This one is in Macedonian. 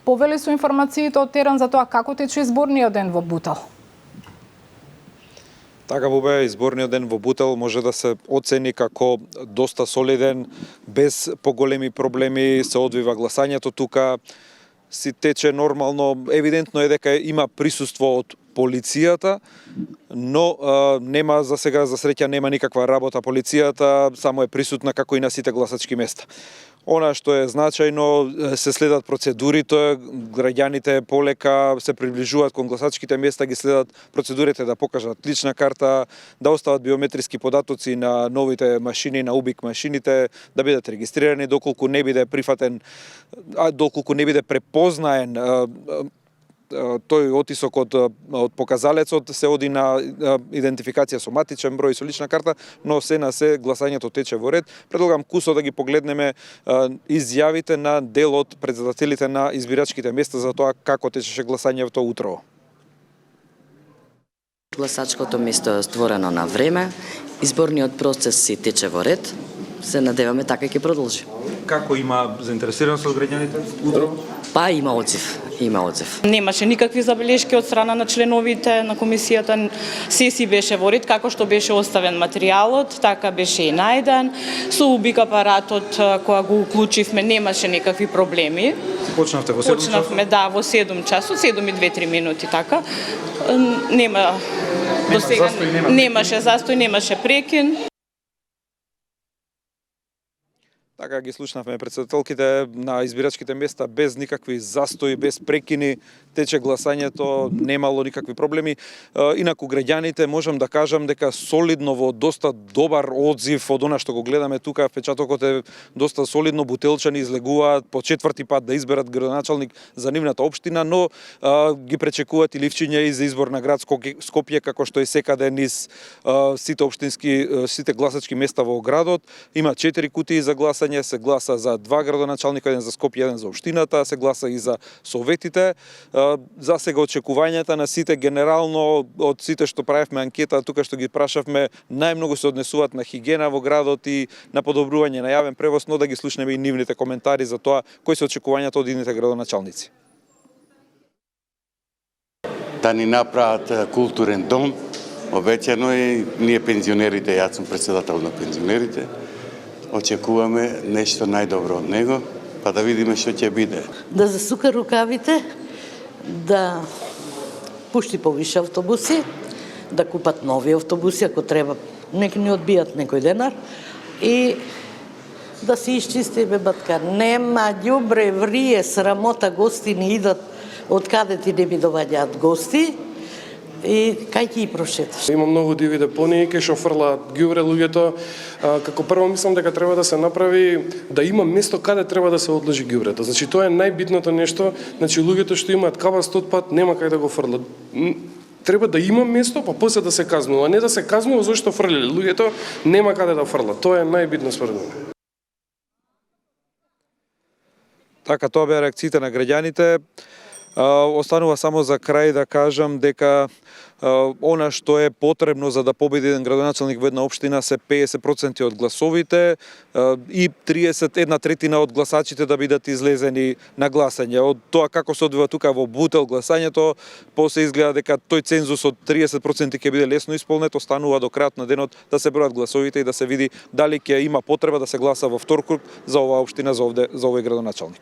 повели со информациите од терен за тоа како тече изборниот ден во Бутел. Така Бубе, изборниот ден во Бутел може да се оцени како доста солиден, без поголеми проблеми се одвива гласањето тука, си тече нормално, евидентно е дека има присуство од полицијата, но нема за сега, за среќа нема никаква работа полицијата, само е присутна како и на сите гласачки места. Она што е значајно, се следат процедурите, граѓаните полека се приближуваат кон гласачките места, ги следат процедурите да покажат лична карта, да остават биометриски податоци на новите машини, на УБИК машините, да бидат регистрирани, доколку не биде прифатен, доколку не биде препознаен тој отисок од показалецот, се оди на идентификација со матичен број, со лична карта, но се на се гласањето тече во ред. Предлагам кусо да ги погледнеме изјавите на дел од председателите на избирачките места за тоа како течеше гласањето утрово. Гласачкото место е створено на време, изборниот процес си тече во ред, се надеваме така ќе продолжи. Како има заинтересираност од граѓаните утрово? Па има одзив. Немаше никакви забелешки од страна на членовите на комисијата. Се си беше во ред, како што беше оставен материјалот, така беше и најден. Со УБИК апаратот, кога го уклучивме, немаше никакви проблеми. Почнавте во 7 часот? Почнавме, да, во 7 часот, 7:02 минути, така. Немаше застој, немаше прекин. Така ги слушнавме председателките на избирачките места без никакви застои, без прекини, тече гласањето, немало никакви проблеми. Инаку граѓаните можам да кажам дека солидно во доста добар одзив од она што го гледаме тука, впечатокот е доста солидно, бутелчани излегуваат по 4-ти пат да изберат градоначалник за нивната општина, но ги пречекуваат и ливчиња и за избор на град Скопје, како што е секаде низ сите гласачки места во градот. Има 4 кутии за гласање, се гласа за 2 градоначалника, еден за Скопје, еден за општината, се гласа и за советите. За сега очекувањата на сите генерално од сите што правевме анкета, тука што ги прашавме, најмногу се однесуваат на хигиена во градот и на подобрување на јавен превоз, но да ги слушнеме и нивните коментари за тоа кои се очекувањата од идните градоначалници. Да ни направат културен дом, обеќано е, ние пензионерите, јас сум председател на пензионерите, очекуваме нешто најдобро од него, па да видиме што ќе биде. Да засука рукавите, да пушти повише автобуси, да купат нови автобуси, ако треба, нека ни одбијат некој денар, и да се исчисти бебатка. Нема ѓубре, врие, срамота, гости ни идат од каде ти не би доваѓаат гости, и кај ќе и прошеташ. Има многу диви депонии кај што фрлаат ѓубре луѓето. Како прво мислам дека треба да се направи да има место каде треба да се одложи ѓубрето. Значи тоа е најбитното нешто. Значи луѓето што имаат кабаст отпад нема кај да го фрлат. Треба да има место, па после да се казнува, а не да се казнува зашто фрлеле. Луѓето нема каде да фрлат. Тоа е најбитно според мене. Така, тоа беа реакциите на граѓаните. Останува само за крај да кажам дека она што е потребно за да победи еден градоначалник во една општина се 50% од гласовите и 1/3 од гласачите да бидат излезени на гласање. Од тоа како се одвива тука во Бутел гласањето, после изгледа дека тој цензус од 30% ќе биде лесно исполнет, останува до крајот на денот да се бројат гласовите и да се види дали ќе има потреба да се гласа во втор круг за оваа општина, за овој градоначалник.